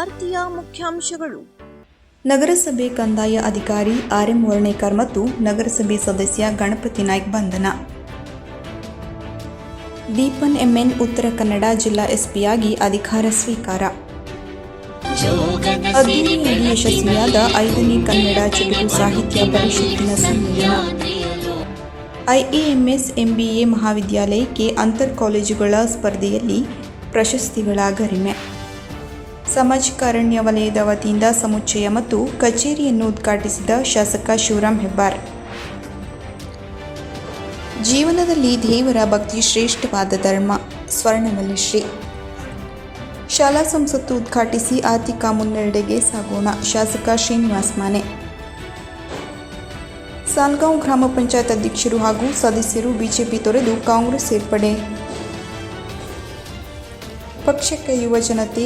ವಾರ್ತೆಯ ಮುಖ್ಯಾಂಶಗಳು. ನಗರಸಭೆ ಕಂದಾಯ ಅಧಿಕಾರಿ ಆರ್.ಎಂ. ವರ್ಣೇಕರ್ ಮತ್ತು ನಗರಸಭೆ ಸದಸ್ಯ ಗಣಪತಿ ನಾಯ್ಕ್ ಬಂಧನ. ದೀಪನ್ ಎಂ.ಎನ್. ಉತ್ತರ ಕನ್ನಡ ಜಿಲ್ಲಾ ಎಸ್ಪಿಯಾಗಿ ಅಧಿಕಾರ ಸ್ವೀಕಾರ. ಅದ್ದೂರಿಯಾಗಿ ಯಶಸ್ವಿಯಾದ 5ನೇ ಕನ್ನಡ ಚುಟುಕು ಸಾಹಿತ್ಯ ಪರಿಷತ್ತಿನ ಸಮ್ಮೇಳನ. ಐಎಎಂಎಸ್ ಎಂಬಿಎ ಮಹಾವಿದ್ಯಾಲಯಕ್ಕೆ ಅಂತರ್ ಕಾಲೇಜುಗಳ ಸ್ಪರ್ಧೆಯಲ್ಲಿ ಪ್ರಶಸ್ತಿಗಳ ಗರಿಮೆ. ಸಾಮಾಜಿಕ ಅರಣ್ಯ ವಲಯದ ವತಿಯಿಂದ ಸಮುಚ್ಚಯ ಮತ್ತು ಕಚೇರಿಯನ್ನು ಉದ್ಘಾಟಿಸಿದ ಶಾಸಕ ಶಿವರಾಮ್ ಹೆಬ್ಬಾರ್. ಜೀವನದಲ್ಲಿ ದೇವರ ಭಕ್ತಿ ಶ್ರೇಷ್ಠವಾದ ಧರ್ಮ. ಸ್ವರ್ಣವಲ್ಲಶ್ರೀ. ಶಾಲಾ ಸಂಸತ್ತು ಉದ್ಘಾಟಿಸಿ ಆರ್ಥಿಕ ಮುನ್ನಡೆಗೆ ಸಾಗೋಣ. ಶಾಸಕ ಶ್ರೀನಿವಾಸ್ ಮಾನೆ. ಸಾಲ್ಗಾಂವ್ ಗ್ರಾಮ ಪಂಚಾಯತ್ ಅಧ್ಯಕ್ಷರು ಹಾಗೂ ಸದಸ್ಯರು ಬಿಜೆಪಿ ತೊರೆದು ಕಾಂಗ್ರೆಸ್ ಸೇರ್ಪಡೆ. ಪಕ್ಷಕ್ಕೆ ಯುವ ಜನತೆ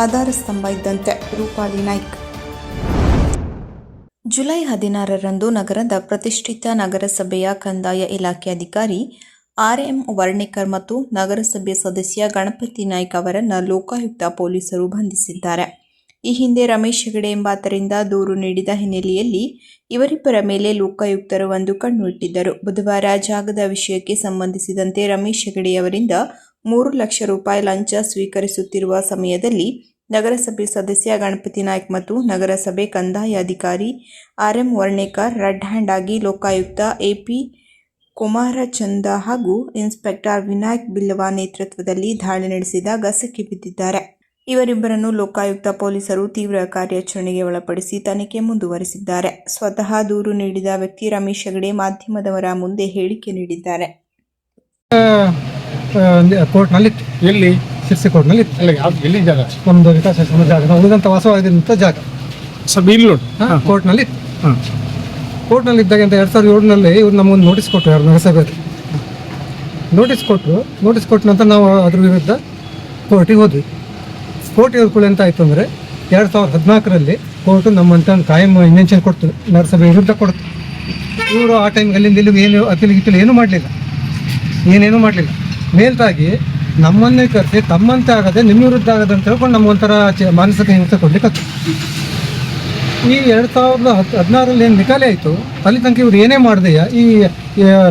ಆಧಾರ ಸ್ತಂಭ ಇದ್ದಂತೆ. ರೂಪಾಲಿ ನಾಯ್ಕ್. ಜುಲೈ 16ರಂದು ನಗರದ ಪ್ರತಿಷ್ಠಿತ ನಗರಸಭೆಯ ಕಂದಾಯ ಇಲಾಖೆ ಅಧಿಕಾರಿ ಆರ್.ಎಂ. ವರ್ಣೇಕರ್ ಮತ್ತು ನಗರಸಭೆ ಸದಸ್ಯ ಗಣಪತಿ ನಾಯ್ಕ್ ಅವರನ್ನು ಲೋಕಾಯುಕ್ತ ಪೊಲೀಸರು ಬಂಧಿಸಿದ್ದಾರೆ. ಈ ಹಿಂದೆ ರಮೇಶ್ ಹೆಗಡೆ ಎಂಬಾತರಿಂದ ದೂರು ನೀಡಿದ ಹಿನ್ನೆಲೆಯಲ್ಲಿ ಇವರಿಬ್ಬರ ಮೇಲೆ ಲೋಕಾಯುಕ್ತರು ಒಂದು ಕಣ್ಣು ಇಟ್ಟಿದ್ದರು. ಬುಧವಾರ ಜಾಗದ ವಿಷಯಕ್ಕೆ ಸಂಬಂಧಿಸಿದಂತೆ ರಮೇಶ್ ಹೆಗಡೆಯವರಿಂದ 3 ಲಕ್ಷ ರೂಪಾಯಿ ಲಂಚ ಸ್ವೀಕರಿಸುತ್ತಿರುವ ಸಮಯದಲ್ಲಿ ನಗರಸಭೆ ಸದಸ್ಯ ಗಣಪತಿ ನಾಯ್ಕ್ ಮತ್ತು ನಗರಸಭೆ ಕಂದಾಯ ಅಧಿಕಾರಿ ಆರ್.ಎಂ. ವರ್ಣೇಕರ್ ರೆಡ್ ಹ್ಯಾಂಡ್ ಆಗಿ ಲೋಕಾಯುಕ್ತ ಎ.ಪಿ. ಕುಮಾರಚಂದ ಹಾಗೂ ಇನ್ಸ್ಪೆಕ್ಟರ್ ವಿನಾಯಕ್ ಬಿಲ್ಲವ ನೇತೃತ್ವದಲ್ಲಿ ದಾಳಿ ನಡೆಸಿದಾಗ ಸಿಕ್ಕಿಬಿದ್ದಿದ್ದಾರೆ. ಇವರಿಬ್ಬರನ್ನು ಲೋಕಾಯುಕ್ತ ಪೊಲೀಸರು ತೀವ್ರ ಕಾರ್ಯಾಚರಣೆಗೆ ಒಳಪಡಿಸಿ ತನಿಖೆ ಮುಂದುವರೆಸಿದ್ದಾರೆ. ಸ್ವತಃ ದೂರು ನೀಡಿದ ವ್ಯಕ್ತಿ ರಮೇಶ್ ಹೆಗಡೆ ಮಾಧ್ಯಮದವರ ಮುಂದೆ ಹೇಳಿಕೆ ನೀಡಿದ್ದಾರೆ. ಕೋರ್ಟ್ನಲ್ಲಿ ಎಲ್ಲಿ ಶಿರ್ಸಿ ಕೋರ್ಟ್ನಲ್ಲಿ ಎಲ್ಲಿ ಜಾಗ ಒಂದು ವಿಕಾಸ ಜಾಗ ನಾವು ಉಳಿದಂಥ ವಾಸವಾಗಿದ್ದಂಥ ಜಾಗ ಕೋರ್ಟ್ನಲ್ಲಿ ಇದ್ದಾಗ ಅಂತ 2007ರಲ್ಲಿ ಇವ್ರು ನಮಗೊಂದು ನೋಟಿಸ್ ಕೊಟ್ಟರು. ಯಾರು ನಗರಸಭೆಯಲ್ಲಿ ನೋಟಿಸ್ ಕೊಟ್ಟ ನಂತರ ನಾವು ಅದ್ರ ವಿರುದ್ಧ ಕೋರ್ಟಿಗೆ ಹೋದ್ವಿ. ಕೋರ್ಟಿಗೆ ಹೋದ್ಕೊಳ್ಳಿ ಅಂತ ಆಯಿತು ಅಂದರೆ 2014ರಲ್ಲಿ ಕೋರ್ಟು ನಮ್ಮಂತ ಕಾಯಂ ಇಂಜೆಕ್ಷನ್ ಕೊಡ್ತು, ನಗರಸಭೆ ವಿರುದ್ಧ ಕೊಡ್ತು. ಇವರು ಆ ಟೈಮ್ಗೆ ಅಲ್ಲಿಂದ ಇಲ್ಲಿ ಏನು ಅಪೀಲ್ ಏನೂ ಮಾಡಲಿಲ್ಲ, ಏನೇನೂ ಮಾಡಲಿಲ್ಲ. ಮೇಲ್ತಾಗಿ ನಮ್ಮನ್ನೇ ಕರೆಸಿ ತಮ್ಮಂತೆ ಆಗದೆ ನಿಮ್ಮ ವಿರುದ್ಧ ಆಗದೆ ಅಂತ ಹೇಳ್ಕೊಂಡು ನಮಗೊಂಥರ ಮಾನಸಿಕ ಹಿಂಸೆ ಕೊಡ್ಲಿಕ್ಕೆ. ಈ 2016ರಲ್ಲಿ ಏನು ನಿಕಾಲೆ ಆಯಿತು ಅಲ್ಲಿ ತನಕ ಇವ್ರು ಏನೇ ಮಾಡಿದೆಯ ಈ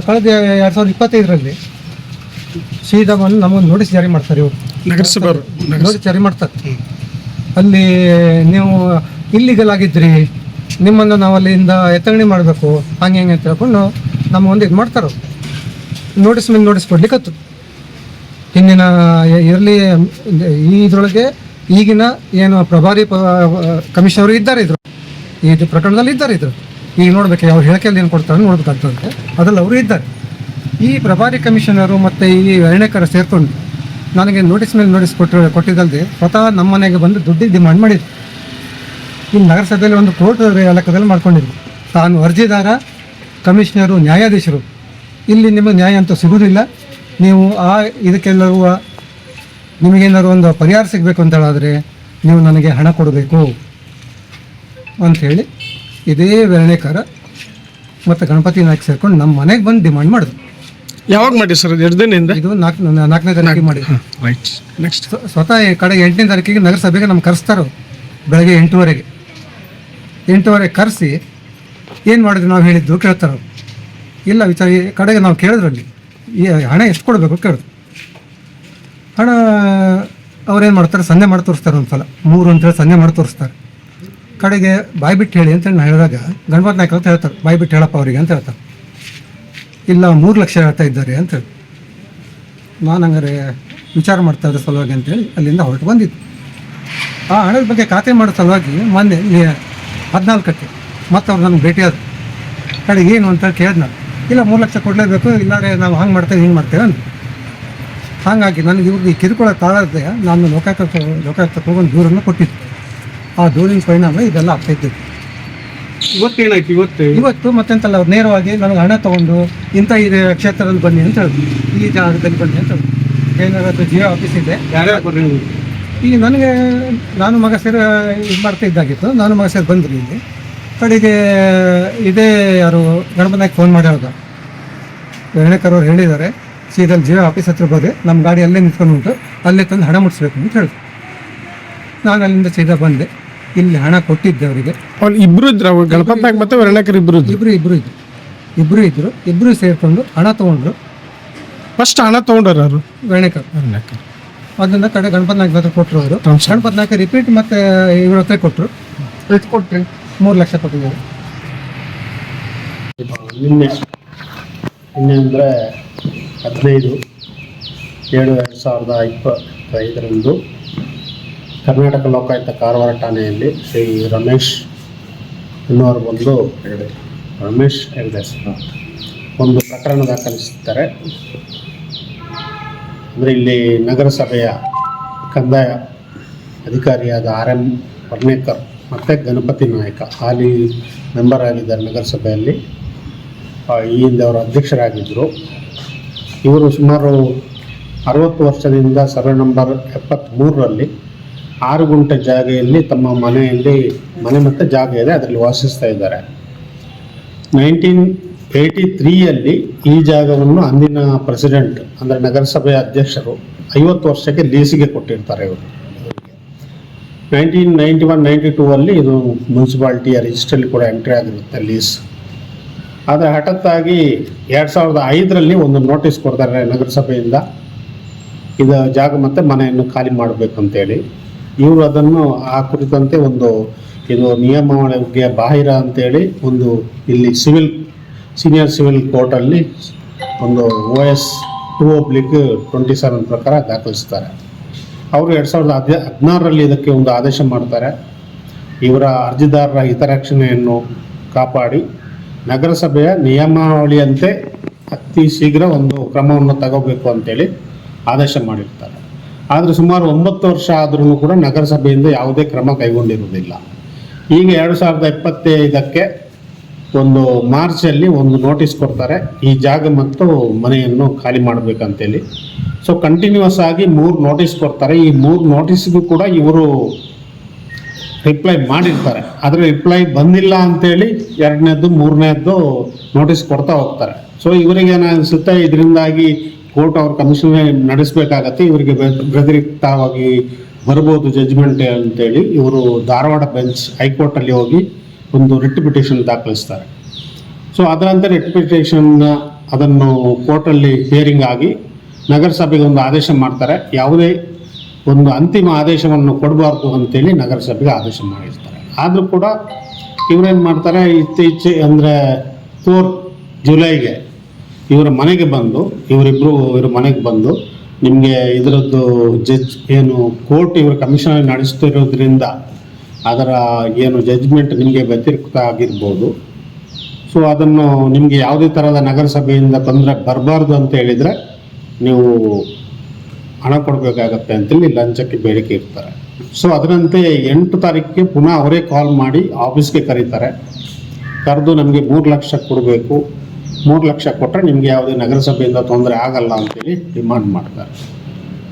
ಕಳೆದ 2025ರಲ್ಲಿ ಸೀದಾ ಬಂದು ನಮಗೊಂದು ನೋಟಿಸ್ ಜಾರಿ ಮಾಡ್ತಾರೆ. ಇವರು ನಗರಸಭೆ ನೋಟಿಸ್ ಜಾರಿ ಮಾಡ್ತಾರೆ. ಅಲ್ಲಿ ನೀವು ಇಲ್ಲಿಗಲ್ ಆಗಿದ್ರಿ, ನಿಮ್ಮನ್ನು ನಾವು ಅಲ್ಲಿಂದ ಎತ್ತಗಣಿ ಮಾಡಬೇಕು, ಹಂಗೆ ಅಂತ ಹೇಳ್ಕೊಂಡು ನಮಗೊಂದು ಇದು ಮಾಡ್ತಾರೆ. ನೋಟಿಸ್ ಮೇಲೆ ನೋಟಿಸ್ ಕೊಡ್ಲಿಕ್ಕತ್ತು. ಹಿಂದಿನ ಇರಲಿ ಈ ಇದರೊಳಗೆ ಈಗಿನ ಏನು ಪ್ರಭಾರಿ ಕಮಿಷನರು ಇದ್ದಾರೆ, ಇದು ಪ್ರಕರಣದಲ್ಲಿ ಇದ್ದಾರೆ. ಈಗ ನೋಡ್ಬೇಕು ಅವ್ರು ಹೇಳಿಕೆಯಲ್ಲಿ ಏನು ಕೊಡ್ತಾರೆ ನೋಡ್ಬೇಕಾಗ್ತದೆ. ಅದ್ರಲ್ಲಿ ಅವರು ಇದ್ದಾರೆ. ಈ ಪ್ರಭಾರಿ ಕಮಿಷನರು ಮತ್ತು ಈ ವರ್ಣೇಕರ್ ಸೇರಿಕೊಂಡು ನನಗೆ ನೋಟಿಸ್ ಮೇಲೆ ನೋಟಿಸ್ ಕೊಟ್ಟಿದ್ದಲ್ಲದೆ ಸ್ವತಃ ನಮ್ಮ ಮನೆಗೆ ಬಂದು ದುಡ್ಡಿಗೆ ಡಿಮಾಂಡ್ ಮಾಡಿದ್ರು. ಈ ನಗರಸಭೆಯಲ್ಲಿ ಒಂದು ಕೋರ್ಟ್ ಲೆಕ್ಕದಲ್ಲಿ ಮಾಡ್ಕೊಂಡಿದ್ರು. ತಾನು ಅರ್ಜಿದಾರ, ಕಮಿಷನರು, ನ್ಯಾಯಾಧೀಶರು, ಇಲ್ಲಿ ನಿಮಗೆ ನ್ಯಾಯ ಅಂತೂ ಸಿಗೋದಿಲ್ಲ, ನೀವು ಇದಕ್ಕೆಲ್ಲರೂ ನಿಮಗೇನಾದ್ರು ಒಂದು ಪರಿಹಾರ ಸಿಗಬೇಕು ಅಂತ ಹೇಳಿದ್ರೆ ನೀವು ನನಗೆ ಹಣ ಕೊಡಬೇಕು ಅಂಥೇಳಿ ಇದೇ ವರ್ಣೇಕರ ಮತ್ತು ಗಣಪತಿ ನಾಯ್ಕ್ ಸೇರ್ಕೊಂಡು ನಮ್ಮ ಮನೆಗೆ ಬಂದು ಡಿಮಾಂಡ್ ಮಾಡಿದ್ರು. ಯಾವಾಗ ಮಾಡಿ ಸರ್? ಇದು 4ನೇ ತಾರೀಕಿಗೆ ಮಾಡಿ. ನೆಕ್ಸ್ಟ್ ಸ್ವತಃ ಕಡೆಗೆ 8ನೇ ತಾರೀಕಿಗೆ ನಗರಸಭೆಗೆ ನಮ್ಗೆ ಕರೆಸ್ತಾರೆ. ಬೆಳಗ್ಗೆ 8:30 ಕರೆಸಿ ಏನು ಮಾಡಿದ್ರು ನಾವು ಹೇಳಿದ್ದು ಕೇಳ್ತಾರೆ. ಇಲ್ಲ ವಿಚಾರ ಕಡೆಗೆ ನಾವು ಕೇಳಿದ್ರಲ್ಲಿ ಈ ಹಣ ಎಷ್ಟು ಕೊಡಬೇಕು ಕೇಳಿದ್ರು. ಹಣ ಅವ್ರೇನು ಮಾಡ್ತಾರೆ, ಸಂಧೆ ಮಾಡಿ ತೋರಿಸ್ತಾರೆ. ಒಂದು ಸಲ 3 ಅಂತೇಳಿ ಸಂಧೆ ಮಾಡಿ ತೋರಿಸ್ತಾರೆ. ಕಡೆಗೆ ಬಾಯಿ ಬಿಟ್ಟು ಹೇಳಿ ಅಂತೇಳಿ ನಾನು ಹೇಳಿದಾಗ ಗಣಪತಿ ನಾಯ್ಕ ಅಂತ ಹೇಳ್ತಾರೆ, ಬಾಯಿ ಬಿಟ್ಟು ಹೇಳಪ್ಪ ಅವರಿಗೆ ಅಂತ ಹೇಳ್ತಾರೆ. ಇಲ್ಲ 3 ಲಕ್ಷ ಹೇಳ್ತಾ ಇದ್ದಾರೆ ಅಂತೇಳಿ ನಾನು ಹಂಗಾರೆ ವಿಚಾರ ಮಾಡ್ತಾ ಇದ್ದ ಸಲುವಾಗಿ ಅಂತೇಳಿ ಅಲ್ಲಿಂದ ಹೊರಟು ಬಂದಿದ್ದು. ಆ ಹಣದ ಬಗ್ಗೆ ಖಾತೆ ಮಾಡೋ ಸಲುವಾಗಿ ಮೊನ್ನೆ 14ಕ್ಕೆ ಮತ್ತು ಅವ್ರು ನನಗೆ ಭೇಟಿಯಾದ್ರು. ಕಡೆಗೆ ಏನು ಅಂತ ಕೇಳಿದ್ ನಾನು. ಇಲ್ಲ 3 ಲಕ್ಷ ಕೊಡಲೇಬೇಕು, ಇಲ್ಲಾಂದರೆ ನಾವು ಹಂಗೆ ಮಾಡ್ತೇವೆ ಹಿಂಗೆ ಮಾಡ್ತೇವೆ ಅಂತ. ಹಾಗಾಗಿ ನನಗೆ ಇವ್ರಿಗೆ ಈ ಕಿರುಕುಳ ತಾಳದೆ ನಾನು ಲೋಕಾಯುಕ್ತ ಹೋಗೊಂಡು ದೂರನ್ನು ಕೊಟ್ಟಿದ್ದೆ. ಆ ದೂರಿನ ಪರಿಣಾಮ ಇದೆಲ್ಲ ಆಗ್ತಾಯಿದ್ದು. ಇವತ್ತು ಮತ್ತೆಂತಲ್ಲ ಅವ್ರು ನೇರವಾಗಿ ನನಗೆ ಹಣ ತೊಗೊಂಡು ಇಂಥ ಇದು ಕ್ಷೇತ್ರದಲ್ಲಿ ಬನ್ನಿ ಅಂತ ಹೇಳಿದ್ರು, ಈ ಜಾಗದಲ್ಲಿ ಬನ್ನಿ ಅಂತ ಹೇಳಿದ್ರು. ಏನಾದ್ರು ಜಿಯೋ ಆಫೀಸ್ ಇದೆ, ಈಗ ನನಗೆ ನಾನು ಮಗ ಸೇರಿ ಇದು ಮಾಡ್ತಾ ಇದ್ದಾಗಿತ್ತು. ನಾನು ಮಗ ಸೇರಿ ಬಂದ್ರಿ ಇಲ್ಲಿ. ಕಡೆಗೆ ಇದೇ ಯಾರು ಗಣಪತಿ ಫೋನ್ ಮಾಡ್ಯಾವಾಗ ವರ್ಣೇಕರ್ ಅವ್ರು ಹೇಳಿದ್ದಾರೆ, ಸೀದಲ್ಲಿ ಜಿಯೋ ಆಫೀಸ್ ಹತ್ರ ಬರ್ರಿ, ನಮ್ಮ ಗಾಡಿ ಅಲ್ಲೇ ನಿಂತ್ಕೊಂಡು ಉಂಟು, ಅಲ್ಲೇ ತಂದು ಹಣ ಮುಟ್ಟಿಸ್ಬೇಕು ಅಂತ ಹೇಳಿದ್ರು. ನಾನು ಅಲ್ಲಿಂದ ಸೀದಾ ಬಂದೆ. ಇಲ್ಲಿ ಹಣ ಕೊಟ್ಟಿದ್ದೆ ಅವರಿಗೆ. ಅವ್ರು ಇಬ್ರು ಇದ್ರು, ಅವಾಗ ಗಣಪತ್ ನಾಯಕ್ ಮತ್ತೆ ವರ್ಣೇಕರ್ ಇಬ್ರು ಇದ್ರು. ಇಬ್ರು ಇದ್ರು. ಇಬ್ರು ಸೇರ್ಕೊಂಡು ಹಣ ತಗೊಂಡ್ರು. ಫಸ್ಟ್ ಹಣ ತಗೊಂಡ್ರ ಅವರು ವರ್ಣೇಕರ್. ಅದನ್ನ ಕಡೆ ಗಣಪತ್ ನಾಯಕ್ ಹತ್ರ ಕೊಟ್ಟರು ಅವರು. ಗಣಪತ್ ನಾಯಕ್ ರಿಪೀಟ್ ಮತ್ತೆ ಇವ್ರ ಹತ್ರ ಕೊಟ್ಟರು. ಎಷ್ಟು ಕೊಟ್ರಿ? 3 ಲಕ್ಷ ಕೊಟ್ಟಿದ್ದಾರೆ. ನಿನ್ನೆ ಅಂದರೆ 15/7/2025 ಕರ್ನಾಟಕ ಲೋಕಾಯುಕ್ತ ಕಾರವಾರ ಠಾಣೆಯಲ್ಲಿ ಶ್ರೀ ರಮೇಶ್ ಎನ್ನುವರು ರಮೇಶ್ ಹೆಗ್ಡೆ ಒಂದು ಪ್ರಕರಣ ದಾಖಲಿಸುತ್ತಾರೆ. ಅಂದರೆ ಇಲ್ಲಿ ನಗರಸಭೆಯ ಕಂದಾಯ ಅಧಿಕಾರಿಯಾದ RM ವರ್ಣೇಕರ್ ಮತ್ತು ಗಣಪತಿ ನಾಯಕ ಹಾಲಿ ಮೆಂಬರ್ ಆಗಿದ್ದಾರೆ ನಗರಸಭೆಯಲ್ಲಿ. ಈ ಹಿಂದೆ ಅವರು ಅಧ್ಯಕ್ಷರಾಗಿದ್ದರು. ಇವರು ಸುಮಾರು 60 ವರ್ಷದಿಂದ ಸರ್ವೆ ನಂಬರ್ 73ರಲ್ಲಿ 6 ಗುಂಟೆ ಜಾಗೆಯಲ್ಲಿ ತಮ್ಮ ಮನೆ ಮತ್ತು ಜಾಗ ಇದೆ, ಅದರಲ್ಲಿ ವಾಸಿಸ್ತಾ ಇದ್ದಾರೆ. 1983ಯಲ್ಲಿ ಈ ಜಾಗವನ್ನು ಅಂದಿನ ಪ್ರೆಸಿಡೆಂಟ್ ಅಂದರೆ ನಗರಸಭೆಯ ಅಧ್ಯಕ್ಷರು 50 ವರ್ಷಕ್ಕೆ ಲೀಸಿಗೆ ಕೊಟ್ಟಿರ್ತಾರೆ ಇವರು. 1991-92 ಇದು ಮುನ್ಸಿಪಾಲ್ಟಿಯ ರಿಜಿಸ್ಟ್ರಲ್ಲಿ ಕೂಡ ಎಂಟ್ರಿ ಆಗಿರುತ್ತೆ ಲೀಸ್. ಆದರೆ ಹಠಾತ್ತಾಗಿ 2005ರಲ್ಲಿ ಒಂದು ನೋಟಿಸ್ ಕೊಡ್ತಾರೆ ನಗರಸಭೆಯಿಂದ, ಇದು ಜಾಗ ಮತ್ತು ಮನೆಯನ್ನು ಖಾಲಿ ಮಾಡಬೇಕಂತೇಳಿ. ಇವರು ಅದನ್ನು ಆ ಕುರಿತಂತೆ ಇದು ನಿಯಮಾವಳಿಗೆ ಬಾಹಿರ ಅಂತೇಳಿ ಇಲ್ಲಿ ಸೀನಿಯರ್ ಸಿವಿಲ್ ಕೋರ್ಟಲ್ಲಿ ಒಂದು OS 2/27 ಪ್ರಕಾರ ದಾಖಲಿಸ್ತಾರೆ. ಅವರು 2016ರಲ್ಲಿ ಇದಕ್ಕೆ ಒಂದು ಆದೇಶ ಮಾಡ್ತಾರೆ. ಇವರ ಅರ್ಜಿದಾರರ ಹಿತರಕ್ಷಣೆಯನ್ನು ಕಾಪಾಡಿ ನಗರಸಭೆಯ ನಿಯಮಾವಳಿಯಂತೆ ಅತಿ ಶೀಘ್ರ ಒಂದು ಕ್ರಮವನ್ನು ತಗೋಬೇಕು ಅಂತೇಳಿ ಆದೇಶ ಮಾಡಿರ್ತಾರೆ. ಆದರೆ ಸುಮಾರು 9 ವರ್ಷ ಆದ್ರೂ ಕೂಡ ನಗರಸಭೆಯಿಂದ ಯಾವುದೇ ಕ್ರಮ ಕೈಗೊಂಡಿರುವುದಿಲ್ಲ. ಈಗ 2025ಕ್ಕೆ ಮಾರ್ಚಲ್ಲಿ ಒಂದು ನೋಟಿಸ್ ಕೊಡ್ತಾರೆ, ಈ ಜಾಗ ಮತ್ತು ಮನೆಯನ್ನು ಖಾಲಿ ಮಾಡಬೇಕಂತೇಳಿ. ಸೊ ಕಂಟಿನ್ಯೂಸ್ ಆಗಿ 3 ನೋಟಿಸ್ ಕೊಡ್ತಾರೆ. ಈ 3 ನೋಟಿಸ್ಗೂ ಕೂಡ ಇವರು ರಿಪ್ಲೈ ಮಾಡಿರ್ತಾರೆ. ಆದರೆ ರಿಪ್ಲೈ ಬಂದಿಲ್ಲ ಅಂತೇಳಿ 2ನೇದ್ದು 3ನೇದ್ದು ನೋಟಿಸ್ ಕೊಡ್ತಾ ಹೋಗ್ತಾರೆ. ಸೊ ಇವರಿಗೆ ಅನಿಸುತ್ತೆ ಇದರಿಂದಾಗಿ ಕೋರ್ಟ್ ಅವ್ರ ಕಮಿಷನ್ ನಡೆಸಬೇಕಾಗತ್ತೆ, ಇವರಿಗೆ ವ್ಯತಿರಿಕ್ತವಾಗಿ ಬರ್ಬೋದು ಜಡ್ಜ್ಮೆಂಟ್ ಅಂತೇಳಿ ಇವರು ಧಾರವಾಡ ಹೈಕೋರ್ಟಲ್ಲಿ ಹೋಗಿ ಒಂದು ರಿಟ್ ಪಿಟಿಷನ್ ದಾಖಲಿಸ್ತಾರೆ. ಸೊ ಅದರಂತೆ ರಿಟ್ ಪಿಟಿಷನ್ ಅದನ್ನು ಕೋರ್ಟಲ್ಲಿ ಹಿಯರಿಂಗ್ ಆಗಿ ನಗರಸಭೆಗೆ ಒಂದು ಆದೇಶ ಮಾಡ್ತಾರೆ. ಯಾವುದೇ ಒಂದು ಅಂತಿಮ ಆದೇಶವನ್ನು ಕೊಡಬಾರ್ದು ಅಂತೇಳಿ ನಗರಸಭೆಗೆ ಆದೇಶ ಮಾಡಿರ್ತಾರೆ. ಆದರೂ ಕೂಡ ಇವರೇನು ಮಾಡ್ತಾರೆ, ಇತ್ತೀಚೆಗೆ 4 ಜುಲೈಗೆ ಇವರ ಮನೆಗೆ ಬಂದು ಇವ್ರ ಮನೆಗೆ ಬಂದು ನಿಮಗೆ ಇದರದ್ದು ಕೋರ್ಟ್ ಇವರು ಕಮಿಷನ್ ನಡೆಸ್ತಿರೋದ್ರಿಂದ ಅದರ ಜಡ್ಜ್ಮೆಂಟ್ ನಿಮಗೆ ವ್ಯತಿರಿಕ್ತ ಆಗಿರ್ಬೋದು. ಸೊ ಅದನ್ನು ನಿಮಗೆ ಯಾವುದೇ ಥರದ ನಗರಸಭೆಯಿಂದ ತೊಂದರೆ ಬರಬಾರ್ದು ಅಂತ ಹೇಳಿದರೆ ನೀವು ಹಣ ಕೊಡಬೇಕಾಗತ್ತೆ ಅಂತೇಳಿ ಲಂಚಕ್ಕೆ ಬೇಡಿಕೆ ಇರ್ತಾರೆ. ಸೊ ಅದರಂತೆ 8 ತಾರೀಕಿಗೆ ಪುನಃ ಅವರೇ ಕಾಲ್ ಮಾಡಿ ಆಫೀಸ್ಗೆ ಕರೀತಾರೆ. ಕರೆದು ನಮಗೆ 3 ಲಕ್ಷ ಕೊಡಬೇಕು, 3 ಲಕ್ಷ ಕೊಟ್ಟರೆ ನಿಮಗೆ ಯಾವುದೇ ನಗರಸಭೆಯಿಂದ ತೊಂದರೆ ಆಗಲ್ಲ ಅಂತೇಳಿ ಡಿಮಾಂಡ್ ಮಾಡ್ತಾರೆ.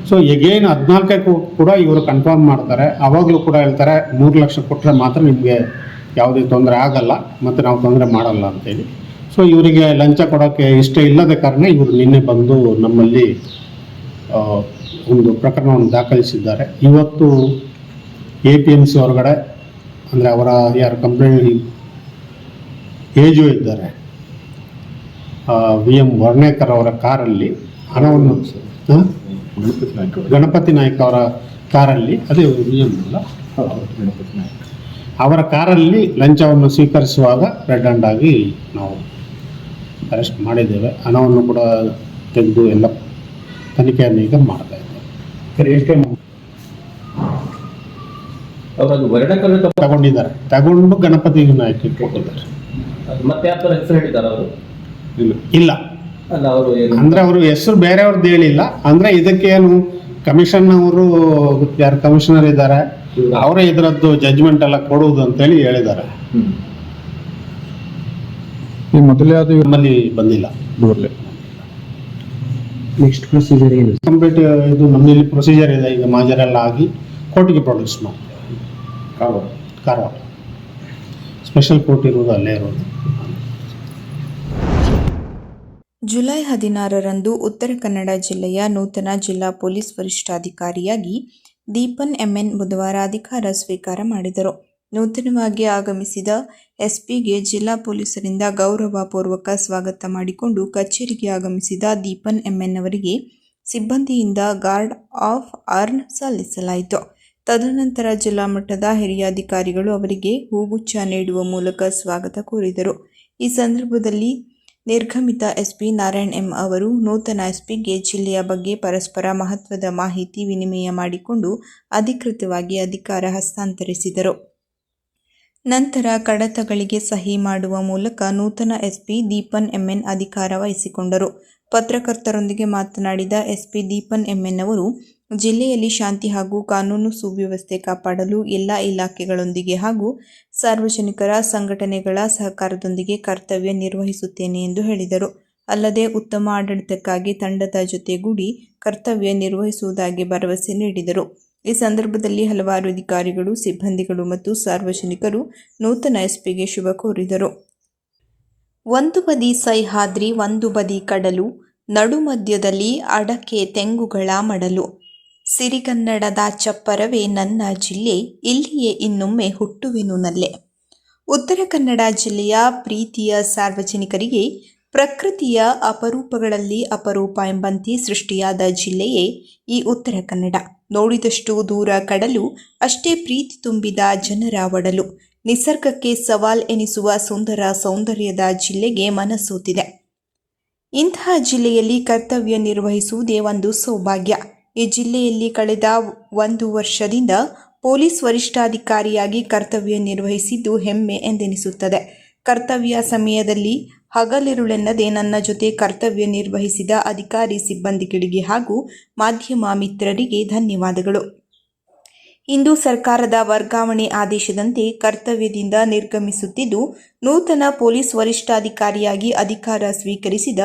ಸೊ ಎಗೇನ್ 14ಕ್ಕೆ ಕೂಡ ಇವರು ಕನ್ಫರ್ಮ್ ಮಾಡ್ತಾರೆ. ಆವಾಗಲೂ ಕೂಡ ಹೇಳ್ತಾರೆ 3 ಲಕ್ಷ ಕೊಟ್ಟರೆ ಮಾತ್ರ ನಿಮಗೆ ಯಾವುದೇ ತೊಂದರೆ ಆಗಲ್ಲ ಮತ್ತು ನಾವು ತೊಂದರೆ ಮಾಡಲ್ಲ ಅಂತೇಳಿ. ಸೊ ಇವರಿಗೆ ಲಂಚ ಕೊಡೋಕ್ಕೆ ಇಷ್ಟ ಇಲ್ಲದ ಕಾರಣ ಇವರು ನಿನ್ನೆ ಬಂದು ನಮ್ಮಲ್ಲಿ ಒಂದು ಪ್ರಕರಣವನ್ನು ದಾಖಲಿಸಿದ್ದಾರೆ. ಇವತ್ತು APMC ಹೊರಗಡೆ ಅಂದರೆ ಅವರ ಯಾರು ಕಂಪ್ಲೇಂಟ್ ಏಜು ಇದ್ದಾರೆ VM ವರ್ಣೇಕರ್ ಅವರ ಕಾರಲ್ಲಿ ಹಣವನ್ನು ಗಣಪತಿ ನಾಯಕ್ ಅವರ ಕಾರಲ್ಲಿ, ಅದೇ VM ಅಲ್ಲ, ಅವರ ಕಾರಲ್ಲಿ ಲಂಚವನ್ನು ಸ್ವೀಕರಿಸುವಾಗ ರೆಡ್ ಹ್ಯಾಂಡ್ ಆಗಿ ನಾವು ಅರೆಸ್ಟ್ ಮಾಡಿದ್ದೇವೆ. ಹಣವನ್ನು ಕೂಡ ತೆಗೆದು ಎಲ್ಲ ತನಿಖೆಯನ್ನು ಈಗ ಮಾಡ್ತಾ ಇದ್ದೇವೆ. ತಗೊಂಡು ಗಣಪತಿ ನಾಯಕ್ ಕೊಟ್ಟಿದ್ದಾರೆ. ಇಲ್ಲ ಅಂದ್ರೆ ಅವರು ಹೆಸರು ಬೇರೆಯವ್ರದ್ದು ಹೇಳಿಲ್ಲ. ಅಂದ್ರೆ ಇದಕ್ಕೇನು ಕಮಿಷನ್ ಅವರು ಯಾರು ಕಮಿಷನರ್ ಇದ್ದಾರೆ ಅವರೇ ಇದರದ್ದು ಜಡ್ಜ್ಮೆಂಟ್ ಎಲ್ಲ ಕೊಡುವುದು ಅಂತೇಳಿ ಹೇಳಿದ್ದಾರೆ. ನಮ್ಮಲ್ಲಿ ಬಂದಿಲ್ಲ. ನೆಕ್ಸ್ಟ್ ಪ್ರೊಸೀಜರ್ ಏನು? ಕಂಪ್ಲೀಟ್ ಇದು ನಮ್ಮಲ್ಲಿ ಪ್ರೊಸೀಜರ್ ಇದೆ. ಈಗ ಮಾಜರೆಲ್ಲ ಆಗಿ ಕೋರ್ಟಿಗೆ ಪ್ರೊಡ್ಯೂಸ್ ಮಾಡ್ತೇವೆ. ಕಾರವಾರ ಸ್ಪೆಷಲ್ ಕೋರ್ಟ್ ಇರುವುದು ಅಲ್ಲೇ ಇರೋದು. ಜುಲೈ 16ರಂದು ಉತ್ತರ ಕನ್ನಡ ಜಿಲ್ಲೆಯ ನೂತನ ಜಿಲ್ಲಾ ಪೊಲೀಸ್ ವರಿಷ್ಠಾಧಿಕಾರಿಯಾಗಿ ದೀಪನ್ ಎಂಎನ್ ಬುಧವಾರ ಅಧಿಕಾರ ಸ್ವೀಕಾರ ಮಾಡಿದರು. ನೂತನವಾಗಿ ಆಗಮಿಸಿದ ಎಸ್ಪಿಗೆ ಜಿಲ್ಲಾ ಪೊಲೀಸರಿಂದ ಗೌರವಪೂರ್ವಕ ಸ್ವಾಗತ ಮಾಡಿಕೊಂಡು ಕಚೇರಿಗೆ ಆಗಮಿಸಿದ ದೀಪನ್ ಎಂಎನ್ ಅವರಿಗೆ ಸಿಬ್ಬಂದಿಯಿಂದ ಗಾರ್ಡ್ ಆಫ್ ಆರ್ನ್ ಸಲ್ಲಿಸಲಾಯಿತು. ತದನಂತರ ಜಿಲ್ಲಾ ಮಟ್ಟದ ಹಿರಿಯ ಅಧಿಕಾರಿಗಳು ಅವರಿಗೆ ಹೂಗುಚ್ಛ ನೀಡುವ ಮೂಲಕ ಸ್ವಾಗತ ಕೋರಿದರು. ಈ ಸಂದರ್ಭದಲ್ಲಿ ನಿರ್ಗಮಿತ ಎಸ್ಪಿ ನಾರಾಯಣ್ ಎಂ ಅವರು ನೂತನ ಎಸ್ಪಿಗೆ ಜಿಲ್ಲೆಯ ಬಗ್ಗೆ ಪರಸ್ಪರ ಮಹತ್ವದ ಮಾಹಿತಿ ವಿನಿಮಯ ಮಾಡಿಕೊಂಡು ಅಧಿಕೃತವಾಗಿ ಅಧಿಕಾರ ಹಸ್ತಾಂತರಿಸಿದರು. ನಂತರ ಕಡತಗಳಿಗೆ ಸಹಿ ಮಾಡುವ ಮೂಲಕ ನೂತನ ಎಸ್ಪಿ ದೀಪನ್ ಎಂಎನ್ ಅಧಿಕಾರ ವಹಿಸಿಕೊಂಡರು. ಪತ್ರಕರ್ತರೊಂದಿಗೆ ಮಾತನಾಡಿದ ಎಸ್ಪಿ ದೀಪನ್ ಎಂಎನ್ ಅವರು ಜಿಲ್ಲೆಯಲ್ಲಿ ಶಾಂತಿ ಹಾಗೂ ಕಾನೂನು ಸುವ್ಯವಸ್ಥೆ ಕಾಪಾಡಲು ಎಲ್ಲ ಇಲಾಖೆಗಳೊಂದಿಗೆ ಹಾಗೂ ಸಾರ್ವಜನಿಕರ ಸಂಘಟನೆಗಳ ಸಹಕಾರದೊಂದಿಗೆ ಕರ್ತವ್ಯ ನಿರ್ವಹಿಸುತ್ತೇನೆ ಎಂದು ಹೇಳಿದರು. ಅಲ್ಲದೆ ಉತ್ತಮ ಆಡಳಿತಕ್ಕಾಗಿ ತಂಡದ ಜೊತೆಗೂಡಿ ಕರ್ತವ್ಯ ನಿರ್ವಹಿಸುವುದಾಗಿ ಭರವಸೆ ನೀಡಿದರು. ಈ ಸಂದರ್ಭದಲ್ಲಿ ಹಲವಾರು ಅಧಿಕಾರಿಗಳು, ಸಿಬ್ಬಂದಿಗಳು ಮತ್ತು ಸಾರ್ವಜನಿಕರು ನೂತನ ಎಸ್ಪಿಗೆ ಶುಭ ಕೋರಿದರು. ಒಂದು ಬದಿ ಸಹ್ಯಾದ್ರಿ, ಒಂದು ಬದಿ ಕಡಲು, ನಡುಮಧ್ಯದಲ್ಲಿ ಅಡಕೆ ತೆಂಗುಗಳ ಮಡಲು. ಸಿರಿಗನ್ನಡದ ಚಪ್ಪರವೇ ನನ್ನ ಜಿಲ್ಲೆ, ಇಲ್ಲಿಯೇ ಇನ್ನೊಮ್ಮೆ ಹುಟ್ಟುವೆನು ನಲ್ಲೆ. ಉತ್ತರ ಕನ್ನಡ ಜಿಲ್ಲೆಯ ಪ್ರೀತಿಯ ಸಾರ್ವಜನಿಕರಿಗೆ ಪ್ರಕೃತಿಯ ಅಪರೂಪಗಳಲ್ಲಿ ಅಪರೂಪ ಎಂಬಂತೆ ಸೃಷ್ಟಿಯಾದ ಜಿಲ್ಲೆಯೇ ಈ ಉತ್ತರ ಕನ್ನಡ. ನೋಡಿದಷ್ಟು ದೂರ ಕಡಲು, ಅಷ್ಟೇ ಪ್ರೀತಿ ತುಂಬಿದ ಜನರ ಒಡಲು. ನಿಸರ್ಗಕ್ಕೆ ಸವಾಲ್ ಎನಿಸುವ ಸುಂದರ ಸೌಂದರ್ಯದ ಜಿಲ್ಲೆಗೆ ಮನಸೋತಿದೆ. ಇಂತಹ ಜಿಲ್ಲೆಯಲ್ಲಿ ಕರ್ತವ್ಯ ನಿರ್ವಹಿಸುವುದೇ ಒಂದು ಸೌಭಾಗ್ಯ. ಈ ಜಿಲ್ಲೆಯಲ್ಲಿ ಕಳೆದ 1 ವರ್ಷದಿಂದ ಪೊಲೀಸ್ ವರಿಷ್ಠಾಧಿಕಾರಿಯಾಗಿ ಕರ್ತವ್ಯ ನಿರ್ವಹಿಸಿದ್ದು ಹೆಮ್ಮೆ ಎಂದೆನಿಸುತ್ತದೆ. ಕರ್ತವ್ಯ ಸಮಯದಲ್ಲಿ ಹಗಲಿರುಳೆನ್ನದೆ ನನ್ನ ಜೊತೆ ಕರ್ತವ್ಯ ನಿರ್ವಹಿಸಿದ ಅಧಿಕಾರಿ ಸಿಬ್ಬಂದಿಗಳಿಗೆ ಹಾಗೂ ಮಾಧ್ಯಮ ಮಿತ್ರರಿಗೆ ಧನ್ಯವಾದಗಳು. ಇಂದು ಸರ್ಕಾರದ ವರ್ಗಾವಣೆ ಆದೇಶದಂತೆ ಕರ್ತವ್ಯದಿಂದ ನಿರ್ಗಮಿಸುತ್ತಿದ್ದು ನೂತನ ಪೊಲೀಸ್ ವರಿಷ್ಠಾಧಿಕಾರಿಯಾಗಿ ಅಧಿಕಾರ ಸ್ವೀಕರಿಸಿದ